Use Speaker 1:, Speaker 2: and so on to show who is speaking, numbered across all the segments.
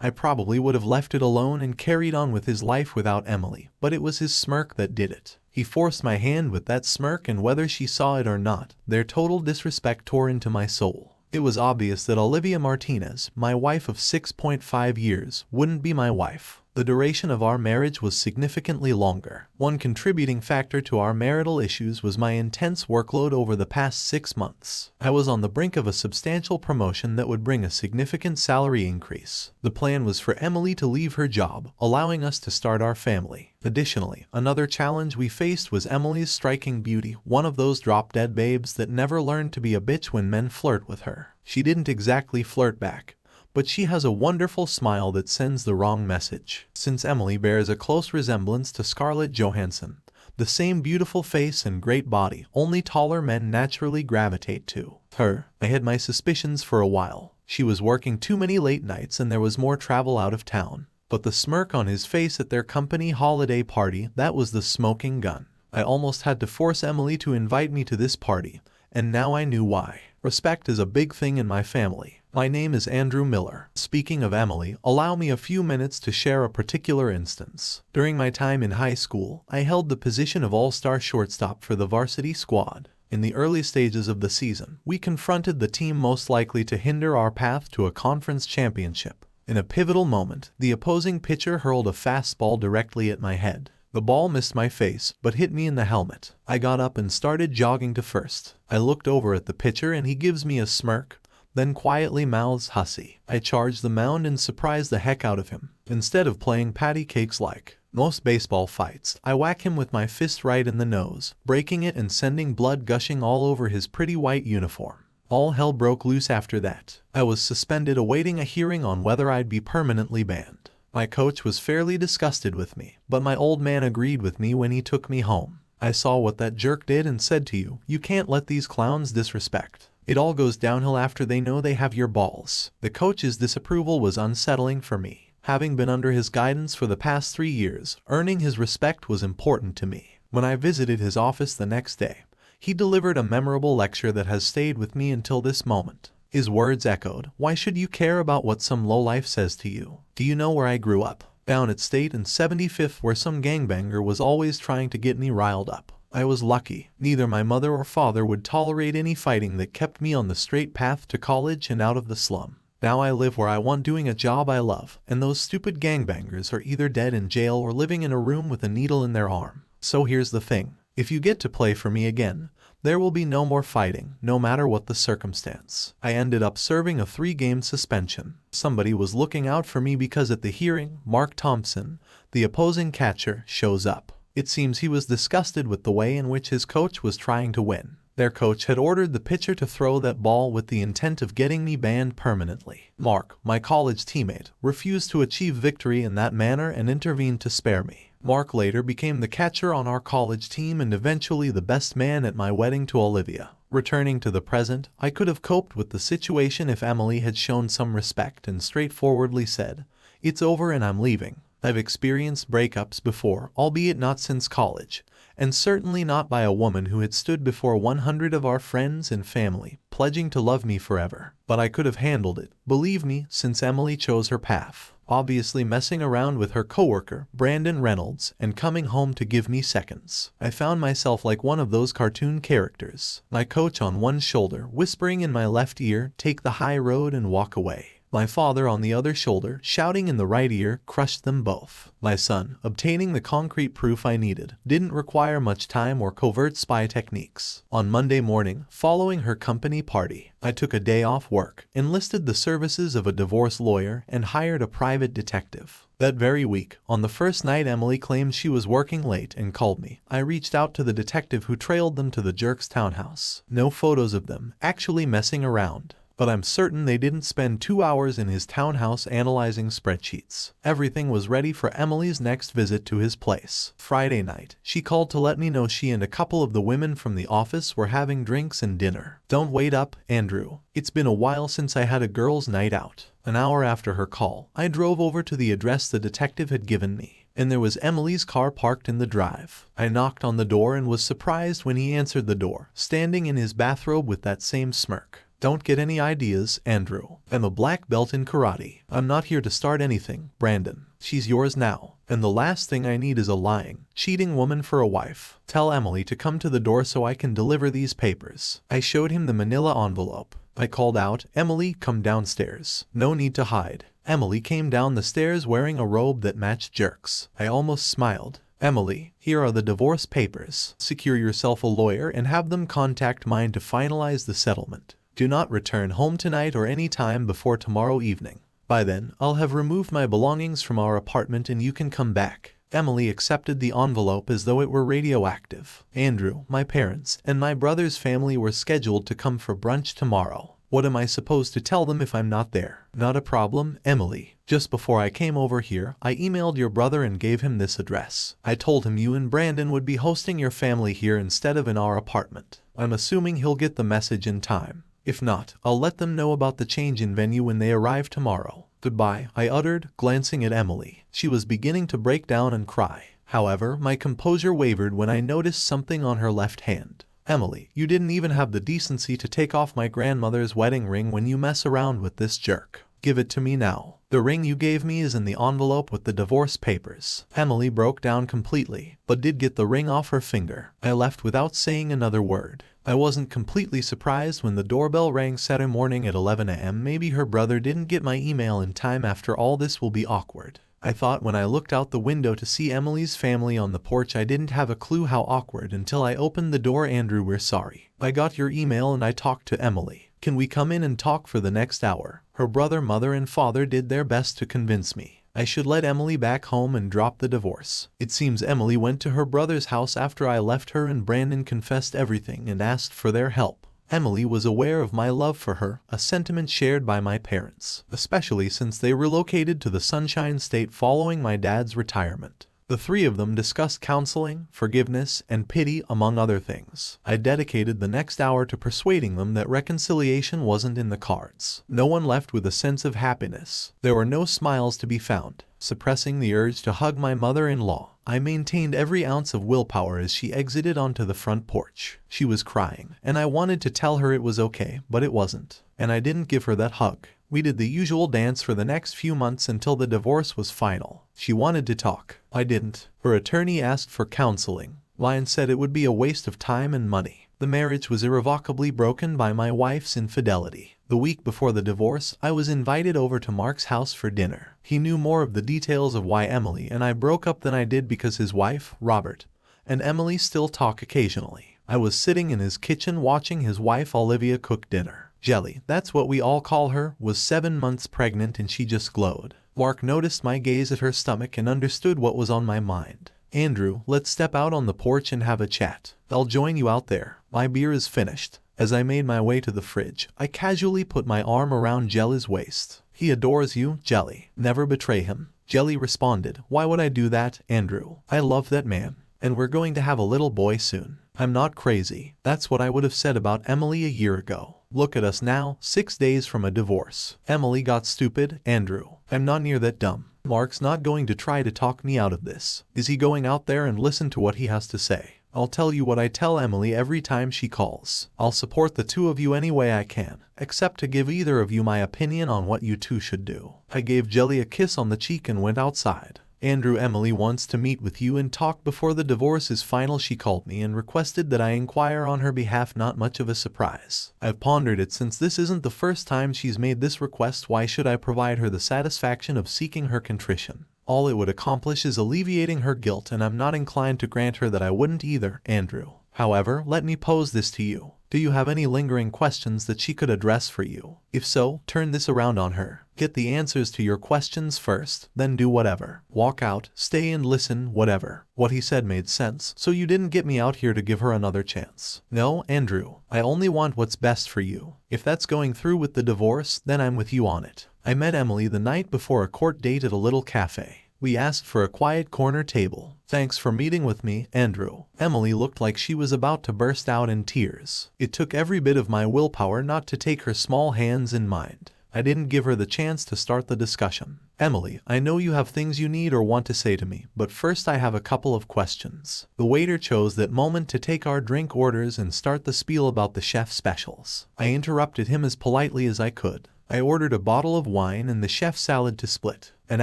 Speaker 1: I probably would have left it alone and carried on with his life without Emily, but it was his smirk that did it. He forced my hand with that smirk, and whether she saw it or not, their total disrespect tore into my soul. It was obvious that Olivia Martinez, my wife of 6.5 years, wouldn't be my wife. The duration of our marriage was significantly longer. One contributing factor to our marital issues was my intense workload over the past 6 months. I was on the brink of a substantial promotion that would bring a significant salary increase. The plan was for Emily to leave her job, allowing us to start our family. Additionally, another challenge we faced was Emily's striking beauty, one of those drop-dead babes that never learned to be a bitch when men flirt with her. She didn't exactly flirt back, but she has a wonderful smile that sends the wrong message. Since Emily bears a close resemblance to Scarlett Johansson, the same beautiful face and great body only taller men naturally gravitate to her, I had my suspicions for a while. She was working too many late nights and there was more travel out of town. But the smirk on his face at their company holiday party, that was the smoking gun. I almost had to force Emily to invite me to this party, and now I knew why. Respect is a big thing in my family. My name is Andrew Miller. Speaking of Emily, allow me a few minutes to share a particular instance. During my time in high school, I held the position of all-star shortstop for the varsity squad. In the early stages of the season, we confronted the team most likely to hinder our path to a conference championship. In a pivotal moment, the opposing pitcher hurled a fastball directly at my head. The ball missed my face, but hit me in the helmet. I got up and started jogging to first. I looked over at the pitcher and he gives me a smirk, then quietly mouths "hussy." I charged the mound and surprised the heck out of him. Instead of playing patty cakes like most baseball fights, I whack him with my fist right in the nose, breaking it and sending blood gushing all over his pretty white uniform. All hell broke loose after that. I was suspended awaiting a hearing on whether I'd be permanently banned. My coach was fairly disgusted with me, but my old man agreed with me when he took me home. I saw what that jerk did and said to you, you can't let these clowns disrespect. It all goes downhill after they know they have your balls. The coach's disapproval was unsettling for me. Having been under his guidance for the past 3 years, earning his respect was important to me. When I visited his office the next day, he delivered a memorable lecture that has stayed with me until this moment. His words echoed, "Why should you care about what some lowlife says to you? Do you know where I grew up? Down at State and 75th, where some gangbanger was always trying to get me riled up. I was lucky. Neither my mother or father would tolerate any fighting that kept me on the straight path to college and out of the slum. Now I live where I want, doing a job I love, and those stupid gangbangers are either dead in jail or living in a room with a needle in their arm. So here's the thing. If you get to play for me again, there will be no more fighting, no matter what the circumstance." I ended up serving a 3-game suspension. Somebody was looking out for me because at the hearing, Mark Thompson, the opposing catcher, shows up. It seems he was disgusted with the way in which his coach was trying to win. Their coach had ordered the pitcher to throw that ball with the intent of getting me banned permanently. Mark, my college teammate, refused to achieve victory in that manner and intervened to spare me. Mark later became the catcher on our college team and eventually the best man at my wedding to Olivia. Returning to the present, I could have coped with the situation if Emily had shown some respect and straightforwardly said, "It's over and I'm leaving." I've experienced breakups before, albeit not since college, and certainly not by a woman who had stood before 100 of our friends and family, pledging to love me forever. But I could have handled it, believe me, since Emily chose her path. Obviously messing around with her coworker, Brandon Reynolds, and coming home to give me seconds. I found myself like one of those cartoon characters. My coach on one shoulder, whispering in my left ear, "Take the high road and walk away." My father on the other shoulder, shouting in the right ear, crushed them both. My son, obtaining the concrete proof I needed, didn't require much time or covert spy techniques. On Monday morning, following her company party, I took a day off work, enlisted the services of a divorce lawyer, and hired a private detective. That very week, on the first night Emily claimed she was working late and called me, I reached out to the detective who trailed them to the jerk's townhouse. No photos of them actually messing around, but I'm certain they didn't spend 2 hours in his townhouse analyzing spreadsheets. Everything was ready for Emily's next visit to his place. Friday night, she called to let me know she and a couple of the women from the office were having drinks and dinner. Don't wait up, Andrew. It's been a while since I had a girls' night out. An hour after her call, I drove over to the address the detective had given me, and there was Emily's car parked in the drive. I knocked on the door and was surprised when he answered the door, standing in his bathrobe with that same smirk. Don't get any ideas, Andrew. I'm a black belt in karate. I'm not here to start anything, Brandon. She's yours now. And the last thing I need is a lying, cheating woman for a wife. Tell Emily to come to the door so I can deliver these papers. I showed him the manila envelope. I called out, Emily, come downstairs. No need to hide. Emily came down the stairs wearing a robe that matched Jerk's. I almost smiled. Emily, here are the divorce papers. Secure yourself a lawyer and have them contact mine to finalize the settlement. Do not return home tonight or any time before tomorrow evening. By then, I'll have removed my belongings from our apartment and you can come back. Emily accepted the envelope as though it were radioactive. Andrew, my parents, and my brother's family were scheduled to come for brunch tomorrow. What am I supposed to tell them if I'm not there? Not a problem, Emily. Just before I came over here, I emailed your brother and gave him this address. I told him you and Brandon would be hosting your family here instead of in our apartment. I'm assuming he'll get the message in time. If not, I'll let them know about the change in venue when they arrive tomorrow. Goodbye, I uttered, glancing at Emily. She was beginning to break down and cry. However, my composure wavered when I noticed something on her left hand. Emily, you didn't even have the decency to take off my grandmother's wedding ring when you mess around with this jerk. Give it to me now. The ring you gave me is in the envelope with the divorce papers. Emily broke down completely, but did get the ring off her finger. I left without saying another word. I wasn't completely surprised when the doorbell rang Saturday morning at 11 a.m. Maybe her brother didn't get my email in time. After all, this will be awkward. I thought when I looked out the window to see Emily's family on the porch. I didn't have a clue how awkward until I opened the door. Andrew, we're sorry. I got your email and I talked to Emily. Can we come in and talk for the next hour? Her brother, mother, and father did their best to convince me I should let Emily back home and drop the divorce. It seems Emily went to her brother's house after I left her and Brandon confessed everything and asked for their help. Emily was aware of my love for her, a sentiment shared by my parents, especially since they relocated to the Sunshine State following my dad's retirement. The three of them discussed counseling, forgiveness, and pity, among other things. I dedicated the next hour to persuading them that reconciliation wasn't in the cards. No one left with a sense of happiness. There were no smiles to be found. Suppressing the urge to hug my mother-in-law, I maintained every ounce of willpower as she exited onto the front porch. She was crying, and I wanted to tell her it was okay, but it wasn't. And I didn't give her that hug. We did the usual dance for the next few months until the divorce was final. She wanted to talk. I didn't. Her attorney asked for counseling. Lyon said it would be a waste of time and money. The marriage was irrevocably broken by my wife's infidelity. The week before the divorce, I was invited over to Mark's house for dinner. He knew more of the details of why Emily and I broke up than I did because his wife, Robert, and Emily still talk occasionally. I was sitting in his kitchen watching his wife Olivia cook dinner. Jelly, that's what we all call her, was 7 months pregnant and she just glowed. Mark noticed my gaze at her stomach and understood what was on my mind. Andrew, let's step out on the porch and have a chat. I'll join you out there. My beer is finished. As I made my way to the fridge, I casually put my arm around Jelly's waist. He adores you, Jelly. Never betray him. Jelly responded, why would I do that, Andrew? I love that man. And we're going to have a little boy soon. I'm not crazy. That's what I would have said about Emily a year ago. Look at us now, 6 days from a divorce. Emily got stupid, Andrew. I'm not near that dumb. Mark's not going to try to talk me out of this. Is he going out there and listen to what he has to say? I'll tell you what I tell Emily every time she calls. I'll support the two of you any way I can, except to give either of you my opinion on what you two should do. I gave Jelly a kiss on the cheek and went outside. Andrew, Emily wants to meet with you and talk before the divorce is final. She called me and requested that I inquire on her behalf. Not much of a surprise. I've pondered it since this isn't the first time she's made this request. Why should I provide her the satisfaction of seeking her contrition? All it would accomplish is alleviating her guilt, and I'm not inclined to grant her that I wouldn't either, Andrew. However, let me pose this to you. Do you have any lingering questions that she could address for you? If so, turn this around on her. Get the answers to your questions first, then do whatever. Walk out, stay and listen, whatever. What he said made sense, so you didn't get me out here to give her another chance. No, Andrew, I only want what's best for you. If that's going through with the divorce, then I'm with you on it. I met Emily the night before a court date at a little cafe. We asked for a quiet corner table. Thanks for meeting with me, Andrew. Emily looked like she was about to burst out in tears. It took every bit of my willpower not to take her small hands in mine. I didn't give her the chance to start the discussion. Emily, I know you have things you need or want to say to me, but first I have a couple of questions. The waiter chose that moment to take our drink orders and start the spiel about the chef's specials. I interrupted him as politely as I could. I ordered a bottle of wine and the chef's salad to split, and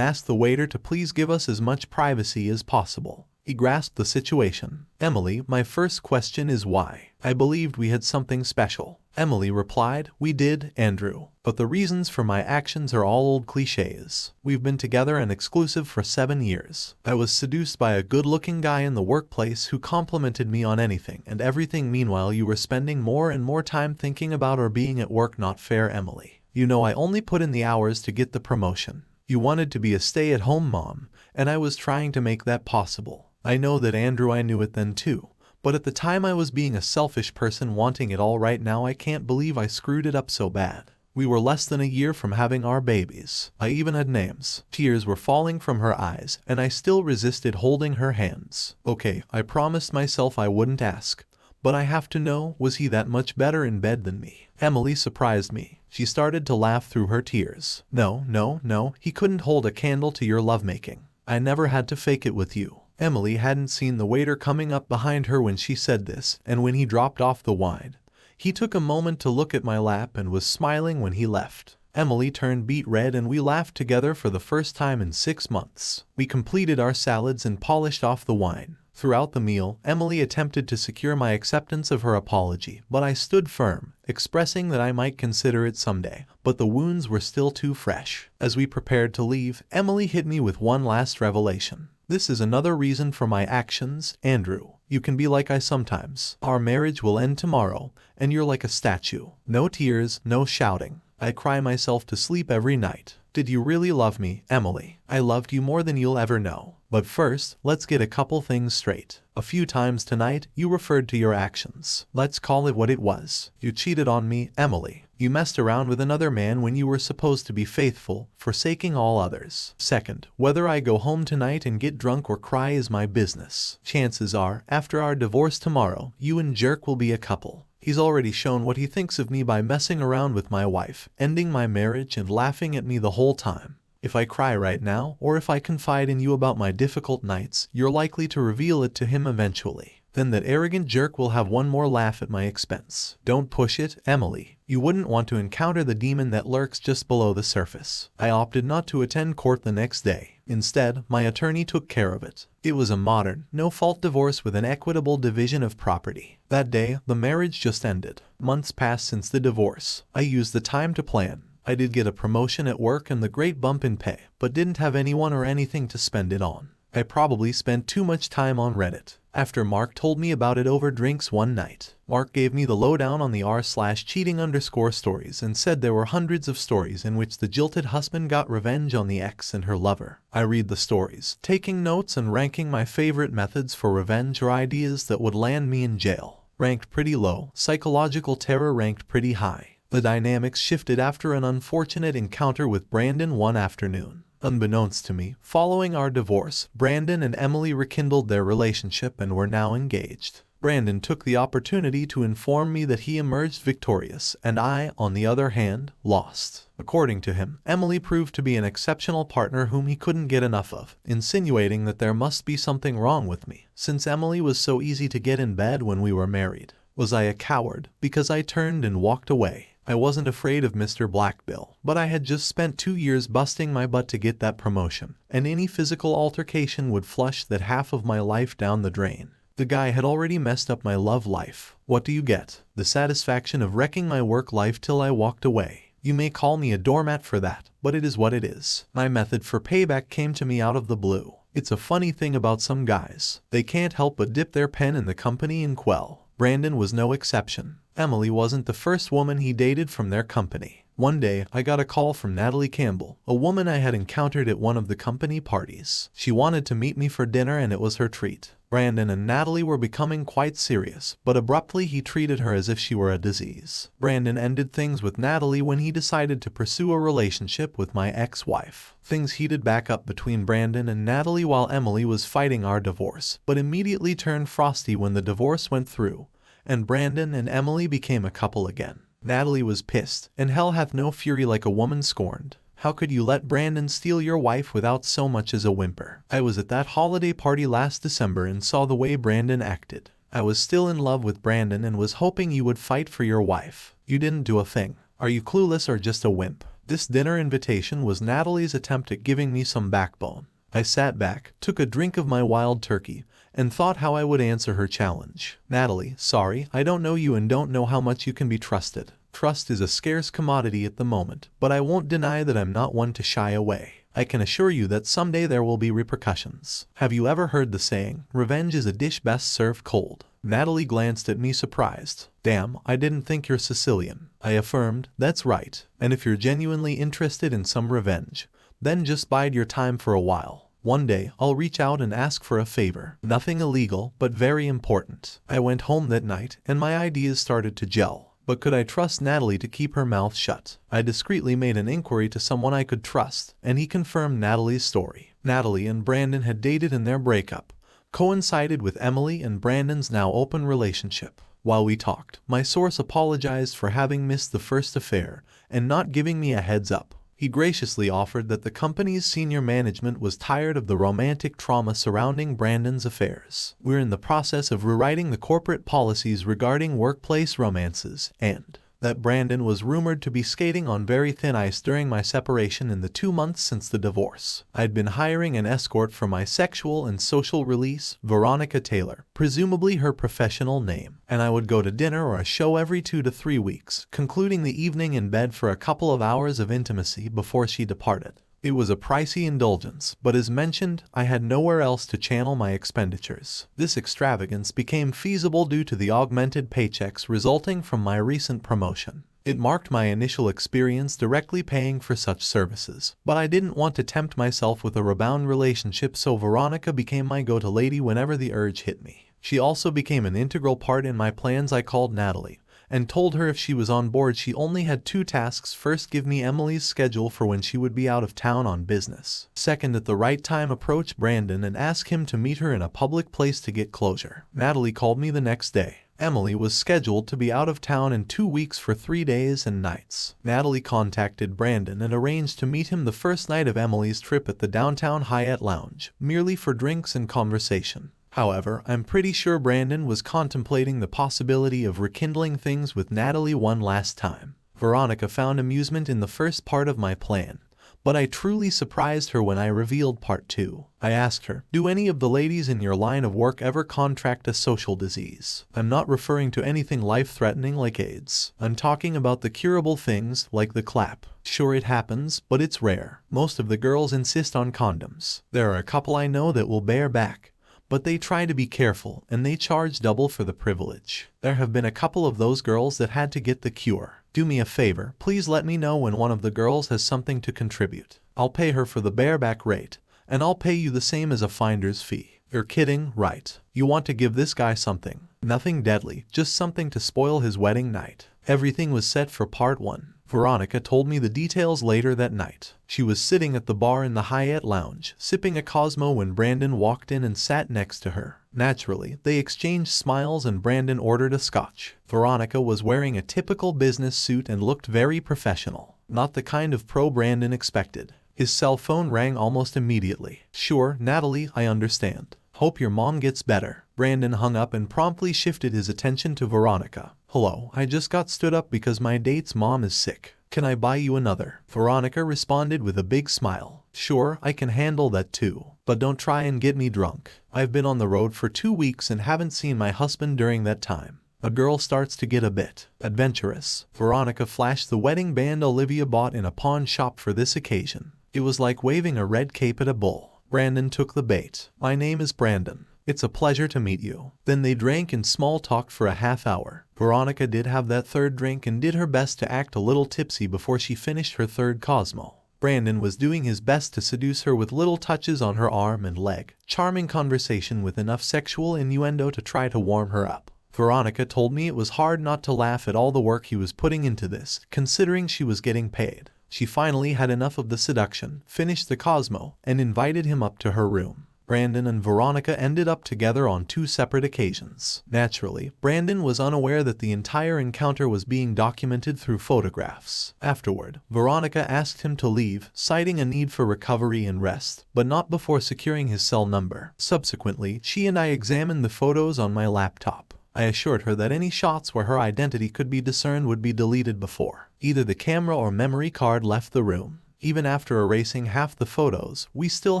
Speaker 1: asked the waiter to please give us as much privacy as possible. He grasped the situation. Emily, my first question is why? I believed we had something special. Emily replied, we did, Andrew. But the reasons for my actions are all old cliches. We've been together and exclusive for 7 years. I was seduced by a good-looking guy in the workplace who complimented me on anything and everything. Meanwhile, you were spending more and more time thinking about or being at work. Not fair, Emily. You know I only put in the hours to get the promotion. You wanted to be a stay-at-home mom, and I was trying to make that possible. I know that, Andrew, I knew it then too. But at the time I was being a selfish person wanting it all. Right now I can't believe I screwed it up so bad. We were less than a year from having our babies. I even had names. Tears were falling from her eyes, and I still resisted holding her hands. Okay, I promised myself I wouldn't ask. But I have to know, was he that much better in bed than me? Emily surprised me. She started to laugh through her tears. No, he couldn't hold a candle to your lovemaking. I never had to fake it with you. Emily hadn't seen the waiter coming up behind her when she said this, and when he dropped off the wine, he took a moment to look at my lap and was smiling when he left. Emily turned beet red and we laughed together for the first time in 6 months. We completed our salads and polished off the wine. Throughout the meal, Emily attempted to secure my acceptance of her apology, but I stood firm, expressing that I might consider it someday, but the wounds were still too fresh. As we prepared to leave, Emily hit me with one last revelation. This is another reason for my actions, Andrew. You can be like I sometimes. Our marriage will end tomorrow, and you're like a statue. No tears, no shouting. I cry myself to sleep every night. Did you really love me, Emily? I loved you more than you'll ever know. But first, let's get a couple things straight. A few times tonight, you referred to your actions. Let's call it what it was. You cheated on me, Emily. You messed around with another man when you were supposed to be faithful, forsaking all others. Second, whether I go home tonight and get drunk or cry is my business. Chances are, after our divorce tomorrow, you and Jerk will be a couple. He's already shown what he thinks of me by messing around with my wife, ending my marriage and laughing at me the whole time. If I cry right now, or if I confide in you about my difficult nights, you're likely to reveal it to him eventually. Then that arrogant jerk will have one more laugh at my expense. Don't push it, Emily. You wouldn't want to encounter the demon that lurks just below the surface. I opted not to attend court the next day. Instead, my attorney took care of it. It was a modern, no-fault divorce with an equitable division of property. That day, the marriage just ended. Months passed since the divorce. I used the time to plan. I did get a promotion at work and the great bump in pay, but didn't have anyone or anything to spend it on. I probably spent too much time on Reddit. After Mark told me about it over drinks one night, Mark gave me the lowdown on the r/cheating_stories and said there were hundreds of stories in which the jilted husband got revenge on the ex and her lover. I read the stories, taking notes and ranking my favorite methods for revenge or ideas that would land me in jail. Ranked pretty low, psychological terror ranked pretty high. The dynamics shifted after an unfortunate encounter with Brandon one afternoon. Unbeknownst to me, following our divorce, Brandon and Emily rekindled their relationship and were now engaged. Brandon took the opportunity to inform me that he emerged victorious, and I, on the other hand, lost. According to him, Emily proved to be an exceptional partner whom he couldn't get enough of, insinuating that there must be something wrong with me, since Emily was so easy to get in bed when we were married. Was I a coward? Because I turned and walked away. I wasn't afraid of Mr. Blackbill, but I had just spent 2 years busting my butt to get that promotion, and any physical altercation would flush that half of my life down the drain. The guy had already messed up my love life. What do you get? The satisfaction of wrecking my work life till I walked away. You may call me a doormat for that, but it is what it is. My method for payback came to me out of the blue. It's a funny thing about some guys. They can't help but dip their pen in the company and quell. Brandon was no exception. Emily wasn't the first woman he dated from their company. One day, I got a call from Natalie Campbell, a woman I had encountered at one of the company parties. She wanted to meet me for dinner and it was her treat. Brandon and Natalie were becoming quite serious, but abruptly he treated her as if she were a disease. Brandon ended things with Natalie when he decided to pursue a relationship with my ex-wife. Things heated back up between Brandon and Natalie while Emily was fighting our divorce, but immediately turned frosty when the divorce went through, and Brandon and Emily became a couple again. Natalie was pissed, and hell hath no fury like a woman scorned. How could you let Brandon steal your wife without so much as a whimper? I was at that holiday party last December and saw the way Brandon acted. I was still in love with Brandon and was hoping you would fight for your wife. You didn't do a thing. Are you clueless or just a wimp? This dinner invitation was Natalie's attempt at giving me some backbone. I sat back, took a drink of my wild turkey, and thought how I would answer her challenge. Natalie, sorry, I don't know you and don't know how much you can be trusted. Trust is a scarce commodity at the moment, but I won't deny that I'm not one to shy away. I can assure you that someday there will be repercussions. Have you ever heard the saying, revenge is a dish best served cold? Natalie glanced at me surprised. Damn, I didn't think you're Sicilian. I affirmed, that's right. And if you're genuinely interested in some revenge, then just bide your time for a while. One day, I'll reach out and ask for a favor. Nothing illegal, but very important. I went home that night, and my ideas started to gel. But could I trust Natalie to keep her mouth shut? I discreetly made an inquiry to someone I could trust, and he confirmed Natalie's story. Natalie and Brandon had dated, and their breakup coincided with Emily and Brandon's now open relationship. While we talked, my source apologized for having missed the first affair and not giving me a heads up. He graciously offered that the company's senior management was tired of the romantic trauma surrounding Brandon's affairs. We're in the process of rewriting the corporate policies regarding workplace romances, and that Brandon was rumored to be skating on very thin ice during my separation in the 2 months since the divorce. I'd been hiring an escort for my sexual and social release, Veronica Taylor, presumably her professional name, and I would go to dinner or a show every 2 to 3 weeks, concluding the evening in bed for a couple of hours of intimacy before she departed. It was a pricey indulgence, but as mentioned, I had nowhere else to channel my expenditures. This extravagance became feasible due to the augmented paychecks resulting from my recent promotion. It marked my initial experience directly paying for such services, but I didn't want to tempt myself with a rebound relationship, so Veronica became my go-to lady whenever the urge hit me. She also became an integral part in my plans. I called Natalie and told her if she was on board she only had 2 tasks. First, give me Emily's schedule for when she would be out of town on business. Second, at the right time approach Brandon and ask him to meet her in a public place to get closure. Natalie called me the next day. Emily was scheduled to be out of town in 2 weeks for 3 days and nights. Natalie contacted Brandon and arranged to meet him the first night of Emily's trip at the downtown Hyatt Lounge, merely for drinks and conversation. However, I'm pretty sure Brandon was contemplating the possibility of rekindling things with Natalie one last time. Veronica found amusement in the first part of my plan, but I truly surprised her when I revealed part 2. I asked her, do any of the ladies in your line of work ever contract a social disease? I'm not referring to anything life-threatening like AIDS. I'm talking about the curable things like the clap. Sure, it happens, but it's rare. Most of the girls insist on condoms. There are a couple I know that will bear back, but they try to be careful, and they charge double for the privilege. There have been a couple of those girls that had to get the cure. Do me a favor, please let me know when one of the girls has something to contribute. I'll pay her for the bareback rate, and I'll pay you the same as a finder's fee. You're kidding, right? You want to give this guy something. Nothing deadly, just something to spoil his wedding night. Everything was set for part 1. Veronica told me the details later that night. She was sitting at the bar in the Hyatt Lounge, sipping a Cosmo when Brandon walked in and sat next to her. Naturally, they exchanged smiles and Brandon ordered a scotch. Veronica was wearing a typical business suit and looked very professional. Not the kind of pro Brandon expected. His cell phone rang almost immediately. Sure, Natalie, I understand. Hope your mom gets better. Brandon hung up and promptly shifted his attention to Veronica. Hello, I just got stood up because my date's mom is sick. Can I buy you another? Veronica responded with a big smile. Sure, I can handle that too. But don't try and get me drunk. I've been on the road for 2 weeks and haven't seen my husband during that time. A girl starts to get a bit adventurous. Veronica flashed the wedding band Olivia bought in a pawn shop for this occasion. It was like waving a red cape at a bull. Brandon took the bait. My name is Brandon. It's a pleasure to meet you. Then they drank and small talked for a half hour. Veronica did have that third drink and did her best to act a little tipsy before she finished her third Cosmo. Brandon was doing his best to seduce her with little touches on her arm and leg, charming conversation with enough sexual innuendo to try to warm her up. Veronica told me it was hard not to laugh at all the work he was putting into this, considering she was getting paid. She finally had enough of the seduction, finished the Cosmo, and invited him up to her room. Brandon and Veronica ended up together on 2 separate occasions. Naturally, Brandon was unaware that the entire encounter was being documented through photographs. Afterward, Veronica asked him to leave, citing a need for recovery and rest, but not before securing his cell number. Subsequently, she and I examined the photos on my laptop. I assured her that any shots where her identity could be discerned would be deleted before either the camera or memory card left the room. Even after erasing half the photos, we still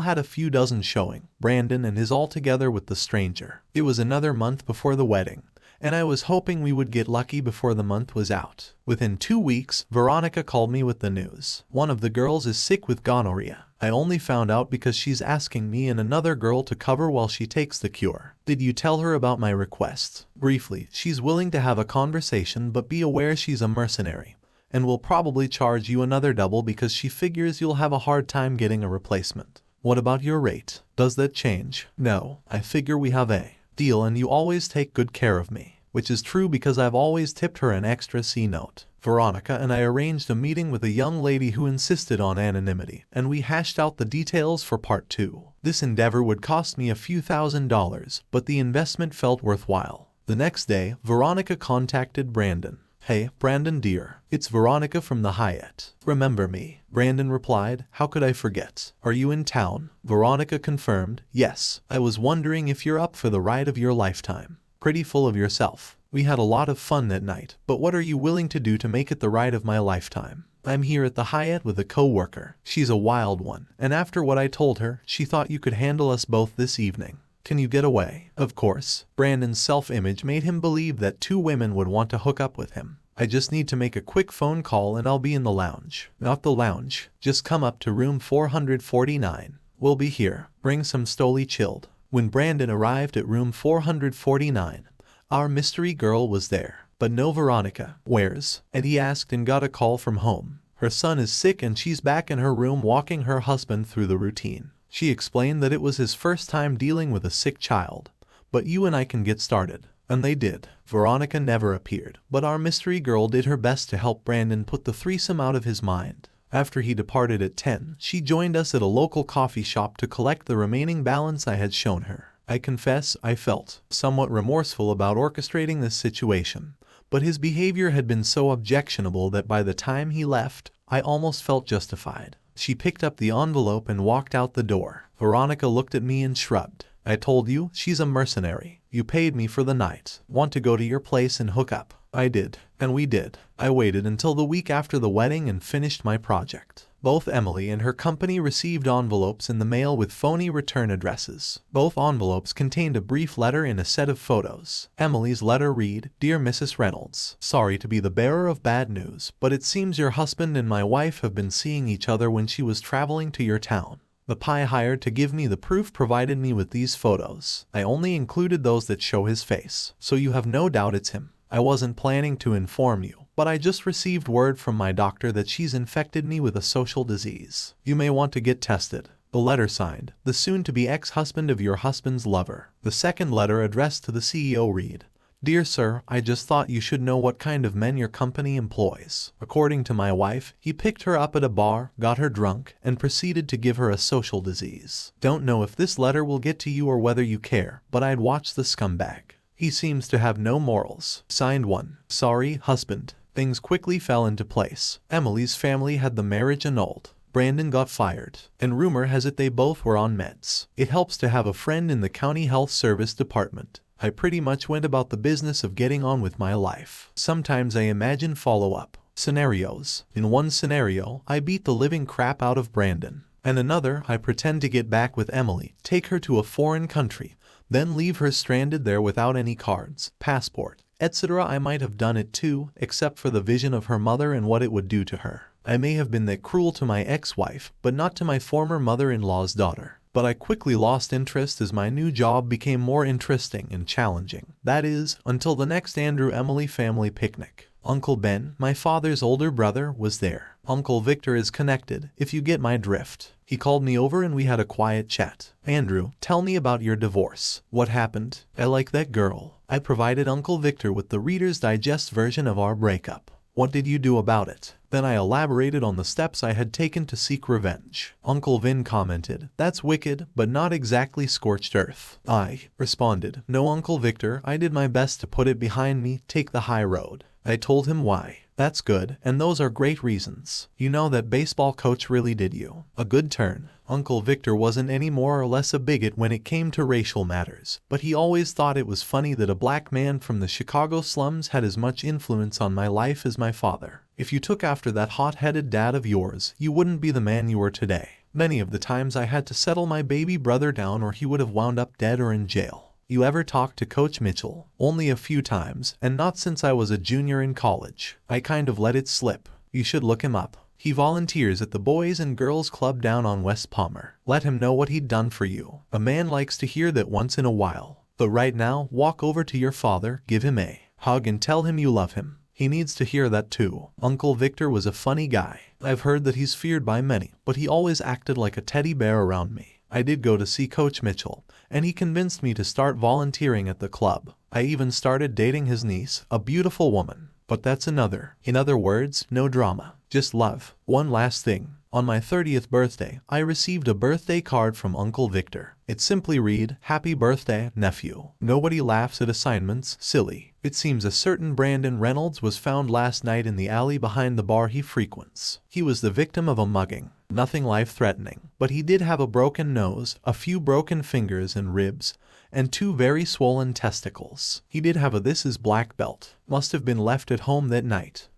Speaker 1: had a few dozen showing Brandon and his all-together with the stranger. It was another month before the wedding, and I was hoping we would get lucky before the month was out. Within 2 weeks, Veronica called me with the news. One of the girls is sick with gonorrhea. I only found out because she's asking me and another girl to cover while she takes the cure. Did you tell her about my request? Briefly, she's willing to have a conversation, but be aware she's a mercenary and will probably charge you another double because she figures you'll have a hard time getting a replacement. What about your rate? Does that change? No, I figure we have a deal and you always take good care of me, which is true because I've always tipped her an extra C note. Veronica and I arranged a meeting with a young lady who insisted on anonymity, and we hashed out the details for part 2. This endeavor would cost me a few $1,000s, but the investment felt worthwhile. The next day, Veronica contacted Brandon. Hey, Brandon dear, it's Veronica from the Hyatt. Remember me? Brandon replied, how could I forget? Are you in town? Veronica confirmed, yes. I was wondering if you're up for the ride of your lifetime. Pretty full of yourself. We had a lot of fun that night, but what are you willing to do to make it the ride of my lifetime? I'm here at the Hyatt with a co-worker. She's a wild one, and after what I told her, she thought you could handle us both this evening. Can you get away? Of course. Brandon's self-image made him believe that 2 women would want to hook up with him. I just need to make a quick phone call and I'll be in the lounge. Not the lounge. Just come up to room 449. We'll be here. Bring some Stoli chilled. When Brandon arrived at room 449, our mystery girl was there, but no Veronica. Where's? And he asked and got a call from home. Her son is sick and she's back in her room walking her husband through the routine. She explained that it was his first time dealing with a sick child, but you and I can get started. And they did. Veronica never appeared, but our mystery girl did her best to help Brandon put the threesome out of his mind. After he departed at 10, she joined us at a local coffee shop to collect the remaining balance I had shown her. I confess I felt somewhat remorseful about orchestrating this situation, but his behavior had been so objectionable that by the time he left, I almost felt justified. She picked up the envelope and walked out the door. Veronica looked at me and shrugged. I told you, she's a mercenary. You paid me for the night. Want to go to your place and hook up? I did. And we did. I waited until the week after the wedding and finished my project. Both Emily and her company received envelopes in the mail with phony return addresses. Both envelopes contained a brief letter and a set of photos. Emily's letter read, Dear Mrs. Reynolds, sorry to be the bearer of bad news, but it seems your husband and my wife have been seeing each other when she was traveling to your town. The pie hired to give me the proof provided me with these photos. I only included those that show his face, so you have no doubt it's him. I wasn't planning to inform you, but I just received word from my doctor that she's infected me with a social disease. You may want to get tested. The letter signed, the soon-to-be ex-husband of your husband's lover. The second letter addressed to the CEO read, Dear Sir, I just thought you should know what kind of men your company employs. According to my wife, he picked her up at a bar, got her drunk, and proceeded to give her a social disease. Don't know if this letter will get to you or whether you care, but I'd watch the scumbag. He seems to have no morals. Signed 1. Sorry, husband. Things quickly fell into place. Emily's family had the marriage annulled. Brandon got fired, and rumor has it they both were on meds. It helps to have a friend in the county health service department. I pretty much went about the business of getting on with my life. Sometimes I imagine follow-up scenarios. In one scenario, I beat the living crap out of Brandon. And another, I pretend to get back with Emily, take her to a foreign country, then leave her stranded there without any cards, passport, etc. I might have done it too, except for the vision of her mother and what it would do to her. I may have been that cruel to my ex-wife, but not to my former mother-in-law's daughter. But I quickly lost interest as my new job became more interesting and challenging. That is, until the next Andrew Emily family picnic. Uncle Ben, my father's older brother, was there. Uncle Victor is connected, if you get my drift. He called me over and we had a quiet chat. Andrew, tell me about your divorce. What happened? I like that girl. I provided Uncle Victor with the Reader's Digest version of our breakup. What did you do about it? Then I elaborated on the steps I had taken to seek revenge. Uncle Vin commented, "That's wicked, but not exactly scorched earth." I responded, "No, Uncle Victor, I did my best to put it behind me, take the high road." I told him why. "That's good, and those are great reasons. You know that baseball coach really did you a good turn." Uncle Victor wasn't any more or less a bigot when it came to racial matters, but he always thought it was funny that a black man from the Chicago slums had as much influence on my life as my father. "If you took after that hot-headed dad of yours, you wouldn't be the man you are today. Many of the times I had to settle my baby brother down or he would have wound up dead or in jail." "You ever talked to Coach Mitchell?" "Only a few times, and not since I was a junior in college. I kind of let it slip." "You should look him up. He volunteers at the Boys and Girls Club down on West Palmer. Let him know what he'd done for you. A man likes to hear that once in a while. But right now, walk over to your father, give him a hug and tell him you love him. He needs to hear that too." Uncle Victor was a funny guy. I've heard that he's feared by many, but he always acted like a teddy bear around me. I did go to see Coach Mitchell, and he convinced me to start volunteering at the club. I even started dating his niece, a beautiful woman. But that's in other words, no drama, just love. One last thing. On my 30th birthday, I received a birthday card from Uncle Victor. It simply read, "Happy birthday, nephew." Nobody laughs at assignments, silly. It seems a certain Brandon Reynolds was found last night in the alley behind the bar he frequents. He was the victim of a mugging. Nothing life-threatening, but he did have a broken nose, a few broken fingers and ribs, and 2 very swollen testicles. He did have a "This is Black" belt. Must have been left at home that night.